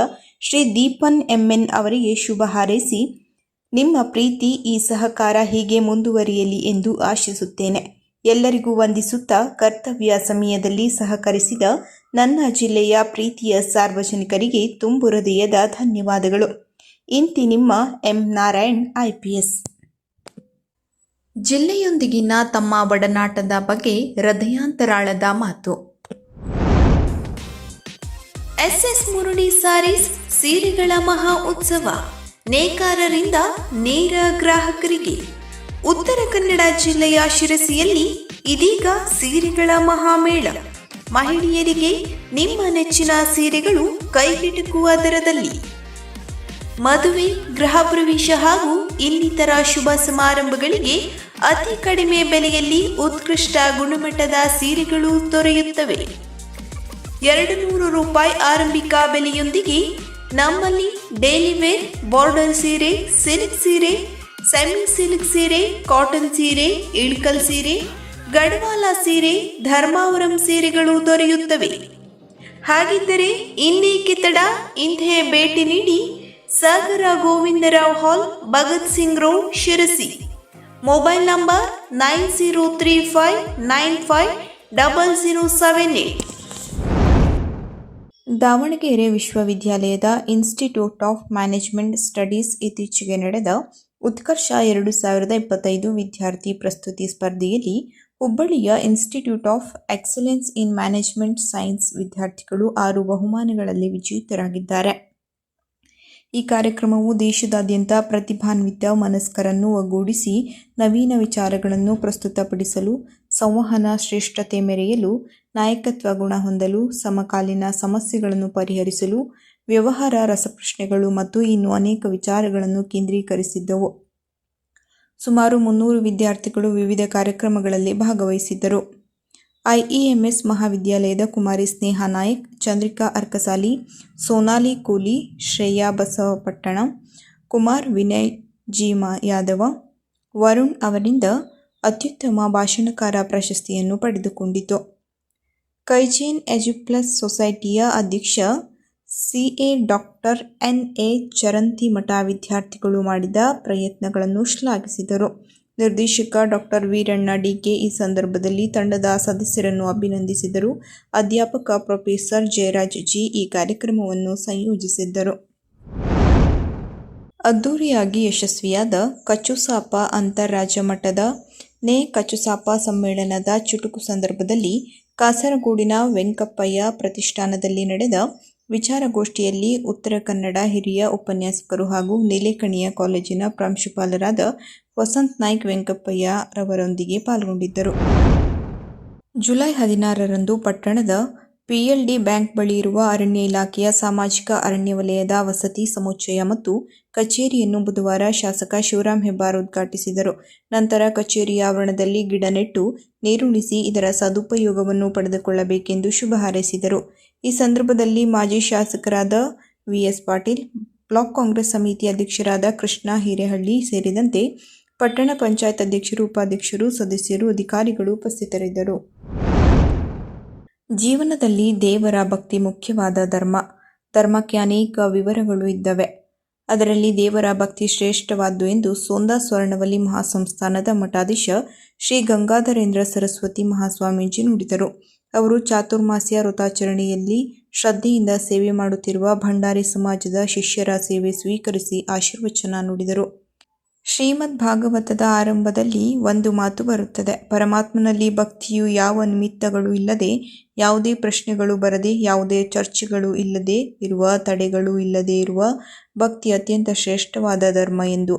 ಶ್ರೀ ದೀಪನ್ ಎಂಎನ್ ಅವರಿಗೆ ಶುಭ ಹಾರೈಸಿ, ನಿಮ್ಮ ಪ್ರೀತಿ ಈ ಸಹಕಾರ ಹೀಗೆ ಮುಂದುವರಿಯಲಿ ಎಂದು ಆಶಿಸುತ್ತೇನೆ. ಎಲ್ಲರಿಗೂ ವಂದಿಸುತ್ತಾ ಕರ್ತವ್ಯ ಸಮಯದಲ್ಲಿ ಸಹಕರಿಸಿದ ನನ್ನ ಜಿಲ್ಲೆಯ ಪ್ರೀತಿಯ ಸಾರ್ವಜನಿಕರಿಗೆ ತುಂಬು ಹೃದಯದ ಧನ್ಯವಾದಗಳು. ಇಂತಿ ನಿಮ್ಮ ಎಂ ನಾರಾಯಣ್ IPS. ಜಿಲ್ಲೆಯೊಂದಿಗಿನ ತಮ್ಮ ಒಡನಾಟದ ಬಗ್ಗೆ ಹೃದಯಾಂತರಾಳದ ಮಾತು. SS ಮುರಳಿ ಸಾರೀಸ್ ಸೀರೆಗಳ ಮಹಾ ಉತ್ಸವ ನೇಕಾರರಿಂದ ನೇರ ಗ್ರಾಹಕರಿಗೆ. ಉತ್ತರ ಕನ್ನಡ ಜಿಲ್ಲೆಯ ಶಿರಸಿಯಲ್ಲಿ ಇದೀಗ ಸೀರೆಗಳ ಮಹಾಮೇಳ. ಮಹಿಳೆಯರಿಗೆ ನಿಮ್ಮ ನೆಚ್ಚಿನ ಸೀರೆಗಳು ಕೈಗೆಟುಕುವ ದರದಲ್ಲಿ. ಮದುವೆ, ಗೃಹ ಪ್ರವೇಶ ಹಾಗೂ ಇನ್ನಿತರ ಶುಭ ಸಮಾರಂಭಗಳಿಗೆ ಅತಿ ಕಡಿಮೆ ಬೆಲೆಯಲ್ಲಿ ಉತ್ಕೃಷ್ಟ ಗುಣಮಟ್ಟದ ಸೀರೆಗಳು ದೊರೆಯುತ್ತವೆ. 200 ರೂಪಾಯಿ ಆರಂಭಿಕ ಬೆಲೆಯೊಂದಿಗೆ ನಮ್ಮಲ್ಲಿ ಡೈಲಿ ವೇರ್, ಬಾರ್ಡರ್ ಸೀರೆ, ಸಿಲ್ಕ್ ಸೀರೆ, ಸೆಮಿ ಸಿಲ್ಕ್ ಸೀರೆ, ಕಾಟನ್ ಸೀರೆ, ಇಳ್ಕಲ್ ಸೀರೆ, ಗಡವಾಲ ಸೀರೆ, ಧರ್ಮಾವರಂ ಸೀರೆಗಳು ದೊರೆಯುತ್ತವೆ. ಹಾಗಿದ್ದರೆ ಇನ್ನೇಕೆ ತಡ, ಇಂದೇ ಭೇಟಿ ನೀಡಿ Sagara Govindrao hall, Bhagat Singh road, Sirsi. Mobile number 9035950078. Davanagere ವಿಶ್ವವಿದ್ಯಾಲಯದ ಇನ್ಸ್ಟಿಟ್ಯೂಟ್ ಆಫ್ ಮ್ಯಾನೇಜ್ಮೆಂಟ್ ಸ್ಟಡೀಸ್ ಇತ್ತೀಚೆಗೆ ನಡೆದ ಉತ್ಕರ್ಷ 2025 ವಿದ್ಯಾರ್ಥಿ ಪ್ರಸ್ತುತಿ ಸ್ಪರ್ಧೆಯಲ್ಲಿ ಹುಬ್ಬಳ್ಳಿಯ institute of excellence in management science ವಿದ್ಯಾರ್ಥಿಗಳು 6 ಬಹುಮಾನಗಳಲ್ಲಿ ವಿಜೇತರಾಗಿದ್ದಾರೆ. ಈ ಕಾರ್ಯಕ್ರಮವು ದೇಶದಾದ್ಯಂತ ಪ್ರತಿಭಾನ್ವಿತ ಮನಸ್ಕರನ್ನು ಒಗ್ಗೂಡಿಸಿ ನವೀನ ವಿಚಾರಗಳನ್ನು ಪ್ರಸ್ತುತಪಡಿಸಲು, ಸಂವಹನ ಶ್ರೇಷ್ಠತೆ ಮೆರೆಯಲು, ನಾಯಕತ್ವ ಗುಣ ಹೊಂದಲು, ಸಮಕಾಲೀನ ಸಮಸ್ಯೆಗಳನ್ನು ಪರಿಹರಿಸಲು, ವ್ಯವಹಾರ ರಸಪ್ರಶ್ನೆಗಳು ಮತ್ತು ಇನ್ನೂ ಅನೇಕ ವಿಚಾರಗಳನ್ನು ಕೇಂದ್ರೀಕರಿಸಿದ್ದವು. ಸುಮಾರು 300 ವಿದ್ಯಾರ್ಥಿಗಳು ವಿವಿಧ ಕಾರ್ಯಕ್ರಮಗಳಲ್ಲಿ ಭಾಗವಹಿಸಿದ್ದರು. IEMS ಮಹಾವಿದ್ಯಾಲಯದ ಕುಮಾರಿ ಸ್ನೇಹಾ ನಾಯಕ್, ಚಂದ್ರಿಕಾ ಅರ್ಕಸಾಲಿ, ಸೋನಾಲಿ ಕೂಲಿ, ಶ್ರೇಯಾ ಬಸವಪಟ್ಟಣ, ಕುಮಾರ್ ವಿನಯ್ ಜಿ ಯಾದವ, ವರುಣ್ ಅವರಿಂದ ಅತ್ಯುತ್ತಮ ಭಾಷಣಕಾರ ಪ್ರಶಸ್ತಿಯನ್ನು ಪಡೆದುಕೊಂಡಿತು. ಕೈಜೇನ್ ಎಜುಪ್ಲಸ್ ಸೊಸೈಟಿಯ ಅಧ್ಯಕ್ಷ CA ಡಾಕ್ಟರ್ NA ಚರಂತಿಮಠ ವಿದ್ಯಾರ್ಥಿಗಳು ಮಾಡಿದ ಪ್ರಯತ್ನಗಳನ್ನು ಶ್ಲಾಘಿಸಿದರು. ನಿರ್ದೇಶಕ ಡಾಕ್ಟರ್ ವೀರಣ್ಣ DK ಈ ಸಂದರ್ಭದಲ್ಲಿ ತಂಡದ ಸದಸ್ಯರನ್ನು ಅಭಿನಂದಿಸಿದರು. ಅಧ್ಯಾಪಕ ಪ್ರೊಫೆಸರ್ ಜಯರಾಜ್ G ಈ ಕಾರ್ಯಕ್ರಮವನ್ನು ಸಂಯೋಜಿಸಿದ್ದರು. ಅದ್ದೂರಿಯಾಗಿ ಯಶಸ್ವಿಯಾದ ಕಚ್ಚುಸಾಪ ಅಂತಾರಾಜ್ಯ ಮಟ್ಟದ ನೇ ಕಚ್ಚುಸಾಪ ಸಮ್ಮೇಳನದ ಚುಟುಕು ಸಂದರ್ಭದಲ್ಲಿ ಕಾಸರಗೋಡಿನ ವೆಂಕಪ್ಪಯ್ಯ ಪ್ರತಿಷ್ಠಾನದಲ್ಲಿ ನಡೆದ ವಿಚಾರಗೋಷ್ಠಿಯಲ್ಲಿ ಉತ್ತರ ಕನ್ನಡ ಹಿರಿಯ ಉಪನ್ಯಾಸಕರು ಹಾಗೂ ನೀಲೇಕಣಿಯ ಕಾಲೇಜಿನ ಪ್ರಾಂಶುಪಾಲರಾದ ವಸಂತ್ ನಾಯ್ಕ್ ವೆಂಕಪ್ಪಯ್ಯ ರವರೊಂದಿಗೆ ಪಾಲ್ಗೊಂಡಿದ್ದರು. ಜುಲೈ 16ರಂದು ಪಟ್ಟಣದ ಪಿಎಲ್ಡಿ ಬ್ಯಾಂಕ್ ಬಳಿ ಇರುವ ಅರಣ್ಯ ಇಲಾಖೆಯ ಸಾಮಾಜಿಕ ಅರಣ್ಯ ವಲಯದ ವಸತಿ ಸಮುಚ್ಚಯ ಮತ್ತು ಕಚೇರಿಯನ್ನು ಬುಧವಾರ ಶಾಸಕ ಶಿವರಾಂ ಹೆಬ್ಬಾರ್ ಉದ್ಘಾಟಿಸಿದರು. ನಂತರ ಕಚೇರಿಯ ಆವರಣದಲ್ಲಿ ಗಿಡ ನೆಟ್ಟು ನೀರುಣಿಸಿ ಇದರ ಸದುಪಯೋಗವನ್ನು ಪಡೆದುಕೊಳ್ಳಬೇಕೆಂದು ಶುಭ ಹಾರೈಸಿದರು. ಈ ಸಂದರ್ಭದಲ್ಲಿ ಮಾಜಿ ಶಾಸಕರಾದ ವಿಎಸ್ ಪಾಟೀಲ್, ಬ್ಲಾಕ್ ಕಾಂಗ್ರೆಸ್ ಸಮಿತಿ ಅಧ್ಯಕ್ಷರಾದ ಕೃಷ್ಣ ಹಿರೇಹಳ್ಳಿ ಸೇರಿದಂತೆ ಪಟ್ಟಣ ಪಂಚಾಯತ್ ಅಧ್ಯಕ್ಷರು, ಉಪಾಧ್ಯಕ್ಷರು, ಸದಸ್ಯರು, ಅಧಿಕಾರಿಗಳು ಉಪಸ್ಥಿತರಿದ್ದರು. ಜೀವನದಲ್ಲಿ ದೇವರ ಭಕ್ತಿ ಮುಖ್ಯವಾದ ಧರ್ಮ. ಧರ್ಮಕ್ಕೆ ಅನೇಕ ವಿವರಗಳು ಇದ್ದವೆ. ಅದರಲ್ಲಿ ದೇವರ ಭಕ್ತಿ ಶ್ರೇಷ್ಠವಾದ್ದು ಎಂದು ಸೋಂದಾ ಸ್ವರ್ಣವಲ್ಲಿ ಮಹಾಸಂಸ್ಥಾನದ ಮಠಾಧೀಶ ಶ್ರೀ ಗಂಗಾಧರೇಂದ್ರ ಸರಸ್ವತಿ ಮಹಾಸ್ವಾಮೀಜಿ ನುಡಿದರು. ಅವರು ಚಾತುರ್ಮಾಸ್ಯ ವ್ರತಾಚರಣೆಯಲ್ಲಿ ಶ್ರದ್ಧೆಯಿಂದ ಸೇವೆ ಮಾಡುತ್ತಿರುವ ಭಂಡಾರಿ ಸಮಾಜದ ಶಿಷ್ಯರ ಸೇವೆ ಸ್ವೀಕರಿಸಿ ಆಶೀರ್ವಚನ ನುಡಿದರು. ಶ್ರೀಮದ್ ಭಾಗವತದ ಆರಂಭದಲ್ಲಿ ಒಂದು ಮಾತು ಬರುತ್ತದೆ. ಪರಮಾತ್ಮನಲ್ಲಿ ಭಕ್ತಿಯು ಯಾವ ನಿಮಿತ್ತಗಳು ಇಲ್ಲದೆ, ಯಾವುದೇ ಪ್ರಶ್ನೆಗಳು ಬರದೆ, ಯಾವುದೇ ಚರ್ಚೆಗಳು ಇಲ್ಲದೆ ಇರುವ, ತಡೆಗಳು ಇಲ್ಲದೆ ಇರುವ ಭಕ್ತಿ ಅತ್ಯಂತ ಶ್ರೇಷ್ಠವಾದ ಧರ್ಮ ಎಂದು.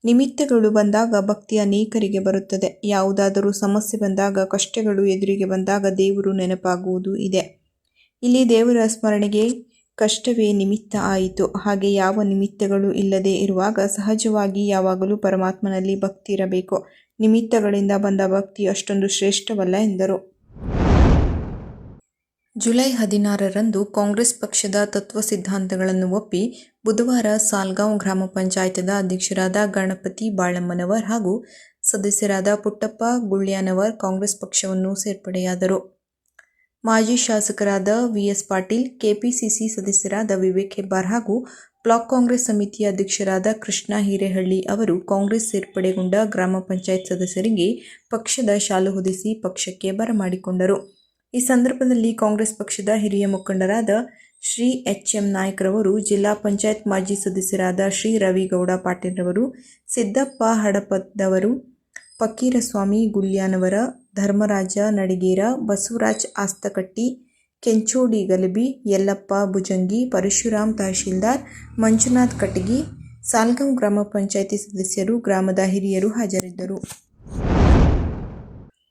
ನಿಮಿತ್ತಗಳು ಬಂದಾಗ ಭಕ್ತಿ ಅನೇಕರಿಗೆ ಬರುತ್ತದೆ. ಯಾವುದಾದರೂ ಸಮಸ್ಯೆ ಬಂದಾಗ, ಕಷ್ಟಗಳು ಎದುರಿಗೆ ಬಂದಾಗ ದೇವರು ನೆನಪಾಗುವುದು ಇದೆ. ಇಲ್ಲಿ ದೇವರ ಸ್ಮರಣೆಗೆ ಕಷ್ಟವೇ ನಿಮಿತ್ತ ಆಯಿತು. ಹಾಗೆ ಯಾವ ನಿಮಿತ್ತಗಳು ಇಲ್ಲದೆ ಇರುವಾಗ ಸಹಜವಾಗಿ ಯಾವಾಗಲೂ ಪರಮಾತ್ಮನಲ್ಲಿ ಭಕ್ತಿ ಇರಬೇಕು. ನಿಮಿತ್ತಗಳಿಂದ ಬಂದ ಭಕ್ತಿ ಅಷ್ಟೊಂದು ಶ್ರೇಷ್ಠವಲ್ಲ ಎಂದರು. ಜುಲೈ 16ರಂದು ಕಾಂಗ್ರೆಸ್ ಪಕ್ಷದ ತತ್ವ ಸಿದ್ಧಾಂತಗಳನ್ನು ಒಪ್ಪಿ ಬುಧವಾರ ಸಾಲ್ಗಾಂವ್ ಗ್ರಾಮ ಪಂಚಾಯತದ ಅಧ್ಯಕ್ಷರಾದ ಗಣಪತಿ ಬಾಳಮ್ಮನವರ್ ಹಾಗೂ ಸದಸ್ಯರಾದ ಪುಟ್ಟಪ್ಪ ಗುಳ್ಯಾನವರ್ ಕಾಂಗ್ರೆಸ್ ಪಕ್ಷವನ್ನು ಸೇರ್ಪಡೆಯಾದರು. ಮಾಜಿ ಶಾಸಕರಾದ ವಿಎಸ್ ಪಾಟೀಲ್, ಕೆಪಿಸಿಸಿ ಸದಸ್ಯರಾದ ವಿವೇಕ್ ಹೆಬ್ಬಾರ್ ಹಾಗೂ ಬ್ಲಾಕ್ ಕಾಂಗ್ರೆಸ್ ಸಮಿತಿಯ ಅಧ್ಯಕ್ಷರಾದ ಕೃಷ್ಣ ಹಿರೇಹಳ್ಳಿ ಅವರು ಕಾಂಗ್ರೆಸ್ ಸೇರ್ಪಡೆಗೊಂಡ ಗ್ರಾಮ ಪಂಚಾಯತ್ ಸದಸ್ಯರಿಗೆ ಪಕ್ಷದ ಶಾಲು ಹೊದಿಸಿ ಪಕ್ಷಕ್ಕೆ ಬರಮಾಡಿಕೊಂಡರು. ಈ ಸಂದರ್ಭದಲ್ಲಿ ಕಾಂಗ್ರೆಸ್ ಪಕ್ಷದ ಹಿರಿಯ ಮುಖಂಡರಾದ ಶ್ರೀ ಎಚ್.ಎಂ. ನಾಯ್ಕ್ ರವರು, ಜಿಲ್ಲಾ ಪಂಚಾಯತ್ ಮಾಜಿ ಸದಸ್ಯರಾದ ಶ್ರೀ ರವಿಗೌಡ ಪಾಟೀಲ್ ರವರು, ಸಿದ್ದಪ್ಪ ಹಡಪದವರು, ಫಕೀರಸ್ವಾಮಿ ಗುಲ್ಯಾನವರ, ಧರ್ಮರಾಜ ನಡಿಗೇರ, ಬಸವರಾಜ್ ಆಸ್ತಕಟ್ಟಿ, ಕೆಂಚೋಡಿ ಗಲಬಿ, ಯಲ್ಲಪ್ಪ ಭುಜಂಗಿ, ಪರಶುರಾಮ್ ತಹಶೀಲ್ದಾರ್, ಮಂಜುನಾಥ್ ಕಟಗಿ, ಸಾಲ್ಗಾಂವ್ ಗ್ರಾಮ ಪಂಚಾಯಿತಿ ಸದಸ್ಯರು, ಗ್ರಾಮದ ಹಿರಿಯರು ಹಾಜರಿದ್ದರು.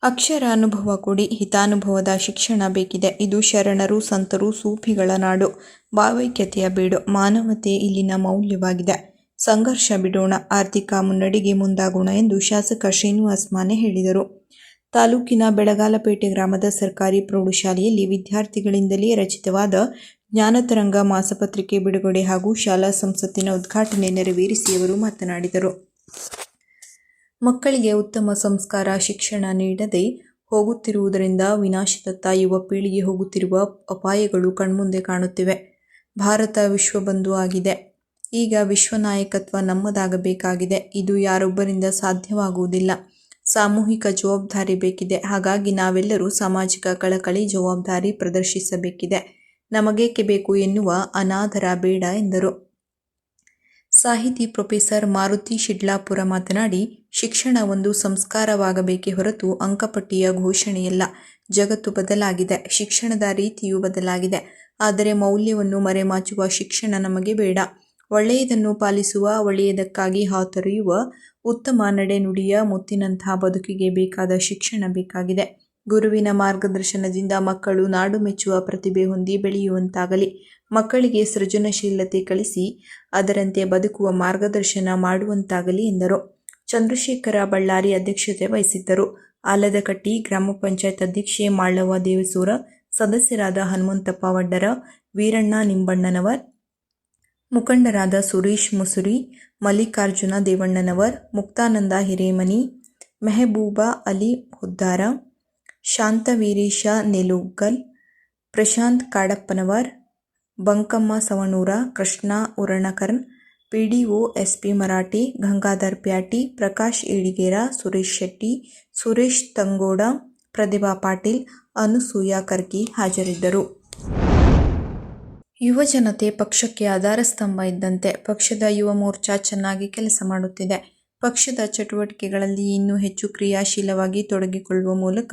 ಅಕ್ಷರ ಅನುಭವ ಕೊಡಿ, ಹಿತಾನುಭವದ ಶಿಕ್ಷಣ ಬೇಕಿದೆ. ಇದು ಶರಣರು, ಸಂತರು, ಸೂಫಿಗಳ ನಾಡು. ಭಾವೈಕ್ಯತೆಯ ಬೀಡು. ಮಾನವತೆ ಇಲ್ಲಿನ ಮೌಲ್ಯವಾಗಿದೆ. ಸಂಘರ್ಷ ಬಿಡೋಣ, ಆರ್ಥಿಕ ಮುನ್ನಡೆಗೆ ಮುಂದಾಗೋಣ ಎಂದು ಶಾಸಕ ಶ್ರೀನಿವಾಸ್ ಮಾನೆ ಹೇಳಿದರು. ತಾಲೂಕಿನ ಬೆಳಗಾಲಪೇಟೆ ಗ್ರಾಮದ ಸರ್ಕಾರಿ ಪ್ರೌಢಶಾಲೆಯಲ್ಲಿ ವಿದ್ಯಾರ್ಥಿಗಳಿಂದಲೇ ರಚಿತವಾದ ಜ್ಞಾನತರಂಗ ಮಾಸಪತ್ರಿಕೆ ಬಿಡುಗಡೆ ಹಾಗೂ ಶಾಲಾ ಸಂಸತ್ತಿನ ಉದ್ಘಾಟನೆ ನೆರವೇರಿಸಿ ಅವರು ಮಾತನಾಡಿದರು. ಮಕ್ಕಳಿಗೆ ಉತ್ತಮ ಸಂಸ್ಕಾರ, ಶಿಕ್ಷಣ ನೀಡದೆ ಹೋಗುತ್ತಿರುವುದರಿಂದ ವಿನಾಶದತ್ತ ಯುವ ಪೀಳಿಗೆ ಹೋಗುತ್ತಿರುವ ಅಪಾಯಗಳು ಕಣ್ಮುಂದೆ ಕಾಣುತ್ತಿವೆ. ಭಾರತ ವಿಶ್ವಬಂಧು ಆಗಿದೆ. ಈಗ ವಿಶ್ವ ನಾಯಕತ್ವ ನಮ್ಮದಾಗಬೇಕಾಗಿದೆ. ಇದು ಯಾರೊಬ್ಬರಿಂದ ಸಾಧ್ಯವಾಗುವುದಿಲ್ಲ. ಸಾಮೂಹಿಕ ಜವಾಬ್ದಾರಿ ಬೇಕಿದೆ. ಹಾಗಾಗಿ ನಾವೆಲ್ಲರೂ ಸಾಮಾಜಿಕ ಕಳಕಳಿ, ಜವಾಬ್ದಾರಿ ಪ್ರದರ್ಶಿಸಬೇಕಿದೆ. ನಮಗೇಕೆ ಬೇಕು ಎನ್ನುವ ಅನಾದರ ಬೇಡ ಎಂದರು. ಸಾಹಿತಿ ಪ್ರೊಫೆಸರ್ ಮಾರುತಿ ಶಿಡ್ಲಾಪುರ ಮಾತನಾಡಿ, ಶಿಕ್ಷಣ ಒಂದು ಸಂಸ್ಕಾರವಾಗಬೇಕೇ ಹೊರತು ಅಂಕಪಟ್ಟಿಯ ಘೋಷಣೆಯಲ್ಲ. ಜಗತ್ತು ಬದಲಾಗಿದೆ, ಶಿಕ್ಷಣದ ರೀತಿಯೂ ಬದಲಾಗಿದೆ. ಆದರೆ ಮೌಲ್ಯವನ್ನು ಮರೆಮಾಚುವ ಶಿಕ್ಷಣ ನಮಗೆ ಬೇಡ. ಒಳ್ಳೆಯದನ್ನು ಪಾಲಿಸುವ, ಒಳ್ಳೆಯದಕ್ಕಾಗಿ ಹಾತೊರೆಯುವ, ಉತ್ತಮ ನಡೆನುಡಿಯ ಮುತ್ತಿನಂತಹ ಬದುಕಿಗೆ ಬೇಕಾದ ಶಿಕ್ಷಣ ಬೇಕಾಗಿದೆ. ಗುರುವಿನ ಮಾರ್ಗದರ್ಶನದಿಂದ ಮಕ್ಕಳು ನಾಡು ಮೆಚ್ಚುವ ಪ್ರತಿಭೆ ಹೊಂದಿ ಬೆಳೆಯುವಂತಾಗಲಿ. ಮಕ್ಕಳಿಗೆ ಸೃಜನಶೀಲತೆ ಕಲಿಸಿ ಅದರಂತೆ ಬದುಕುವ ಮಾರ್ಗದರ್ಶನ ಮಾಡುವಂತಾಗಲಿ ಎಂದರು. ಚಂದ್ರಶೇಖರ ಬಳ್ಳಾರಿ ಅಧ್ಯಕ್ಷತೆ ವಹಿಸಿದ್ದರು. ಆಲದಕಟ್ಟಿ ಗ್ರಾಮ ಪಂಚಾಯತ್ ಅಧ್ಯಕ್ಷೆ ಮಾಳವ್ವ ದೇವಸೂರ, ಸದಸ್ಯರಾದ ಹನುಮಂತಪ್ಪ ವಡ್ಡರ, ವೀರಣ್ಣ ನಿಂಬಣ್ಣನವರ್, ಮುಖಂಡರಾದ ಸುರೇಶ್ ಮುಸುರಿ, ಮಲ್ಲಿಕಾರ್ಜುನ ದೇವಣ್ಣನವರ್, ಮುಕ್ತಾನಂದ ಹಿರೇಮನಿ, ಮೆಹಬೂಬಾ ಅಲಿ ಹುದ್ದಾರ, ಶಾಂತವೀರೇಶ ನೆಲುಗಲ್, ಪ್ರಶಾಂತ್ ಕಾಡಪ್ಪನವರ್, ಬಂಕಮ್ಮ ಸವಣೂರ, ಕೃಷ್ಣ ಉರಣಕರ್ನ್, ಪಿಡಿಒ ಎಸ್ಪಿ ಮರಾಠಿ, ಗಂಗಾಧರ್ ಪ್ಯಾಟಿ, ಪ್ರಕಾಶ್ ಏಡಿಗೇರ, ಸುರೇಶ್ ಶೆಟ್ಟಿ, ಸುರೇಶ್ ತಂಗೋಡ, ಪ್ರತಿಭಾ ಪಾಟೀಲ್, ಅನುಸೂಯ ಕರ್ಕಿ ಹಾಜರಿದ್ದರು. ಯುವ ಜನತೆ ಪಕ್ಷಕ್ಕೆ ಆಧಾರ ಸ್ತಂಭ ಇದ್ದಂತೆ. ಪಕ್ಷದ ಯುವ ಮೋರ್ಚಾ ಚೆನ್ನಾಗಿ ಕೆಲಸ ಮಾಡುತ್ತಿದೆ. ಪಕ್ಷದ ಚಟುವಟಿಕೆಗಳಲ್ಲಿ ಇನ್ನೂ ಹೆಚ್ಚು ಕ್ರಿಯಾಶೀಲವಾಗಿ ತೊಡಗಿಕೊಳ್ಳುವ ಮೂಲಕ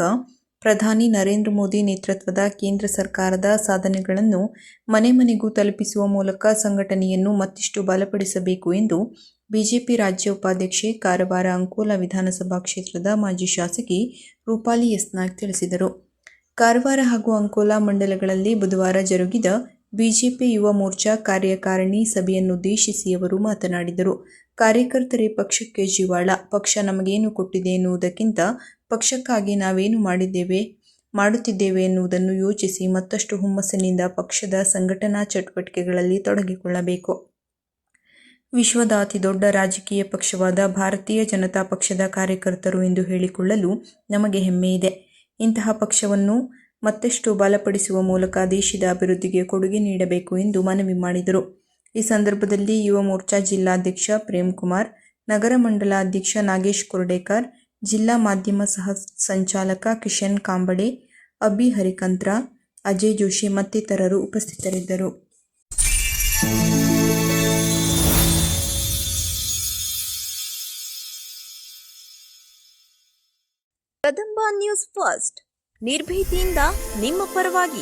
ಪ್ರಧಾನಿ ನರೇಂದ್ರ ಮೋದಿ ನೇತೃತ್ವದ ಕೇಂದ್ರ ಸರ್ಕಾರದ ಸಾಧನೆಗಳನ್ನು ಮನೆ ಮನೆಗೂ ತಲುಪಿಸುವ ಮೂಲಕ ಸಂಘಟನೆಯನ್ನು ಮತ್ತಿಷ್ಟು ಬಲಪಡಿಸಬೇಕು ಎಂದು ಬಿಜೆಪಿ ರಾಜ್ಯ ಉಪಾಧ್ಯಕ್ಷೆ, ಕಾರವಾರ ಅಂಕೋಲಾ ವಿಧಾನಸಭಾ ಕ್ಷೇತ್ರದ ಮಾಜಿ ಶಾಸಕಿ ರೂಪಾಲಿ ಎಸ್ ನಾಯ್ಕ್ ತಿಳಿಸಿದರು. ಕಾರವಾರ ಹಾಗೂ ಅಂಕೋಲಾ ಮಂಡಲಗಳಲ್ಲಿ ಬುಧವಾರ ಜರುಗಿದ ಬಿಜೆಪಿ ಯುವ ಮೋರ್ಚಾ ಕಾರ್ಯಕಾರಿಣಿ ಸಭೆಯನ್ನುದ್ದೇಶಿಸಿ ಅವರು ಮಾತನಾಡಿದರು. ಕಾರ್ಯಕರ್ತರೇ ಪಕ್ಷಕ್ಕೆ ಜೀವಾಳ. ಪಕ್ಷ ನಮಗೇನು ಕೊಟ್ಟಿದೆ ಎನ್ನುವುದಕ್ಕಿಂತ ಪಕ್ಷಕ್ಕಾಗಿ ನಾವೇನು ಮಾಡುತ್ತಿದ್ದೇವೆ ಎನ್ನುವುದನ್ನು ಯೋಚಿಸಿ ಮತ್ತಷ್ಟು ಹುಮ್ಮಸ್ಸಿನಿಂದ ಪಕ್ಷದ ಸಂಘಟನಾ ಚಟುವಟಿಕೆಗಳಲ್ಲಿ ತೊಡಗಿಕೊಳ್ಳಬೇಕು. ವಿಶ್ವದ ಅತಿದೊಡ್ಡ ರಾಜಕೀಯ ಪಕ್ಷವಾದ ಭಾರತೀಯ ಜನತಾ ಪಕ್ಷದ ಕಾರ್ಯಕರ್ತರು ಎಂದು ಹೇಳಿಕೊಳ್ಳಲು ನಮಗೆ ಹೆಮ್ಮೆ ಇದೆ. ಇಂತಹ ಪಕ್ಷವನ್ನು ಮತ್ತಷ್ಟು ಬಲಪಡಿಸುವ ಮೂಲಕ ದೇಶದ ಅಭಿವೃದ್ಧಿಗೆ ಕೊಡುಗೆ ನೀಡಬೇಕು ಎಂದು ಮನವಿ ಮಾಡಿದರು. ಈ ಸಂದರ್ಭದಲ್ಲಿ ಯುವ ಮೋರ್ಚಾ ಜಿಲ್ಲಾಧ್ಯಕ್ಷ ಪ್ರೇಮ್ಕುಮಾರ್, ನಗರ ಮಂಡಲ ಅಧ್ಯಕ್ಷ ನಾಗೇಶ್ ಕುರ್ಡೇಕರ್, ಜಿಲ್ಲಾ ಮಾಧ್ಯಮ ಸಹ ಸಂಚಾಲಕ ಕಿಶನ್ ಕಾಂಬಳೆ, ಅಭಿ ಹರಿಕಂತ್ರ, ಅಜಯ್ ಜೋಶಿ ಮತ್ತಿತರರು ಉಪಸ್ಥಿತರಿದ್ದರು. ಕದಂಬ ನ್ಯೂಸ್ ಫಸ್ಟ್, ನಿರ್ಭೀತಿಯಿಂದ ನಿಮ್ಮ ಪರವಾಗಿ.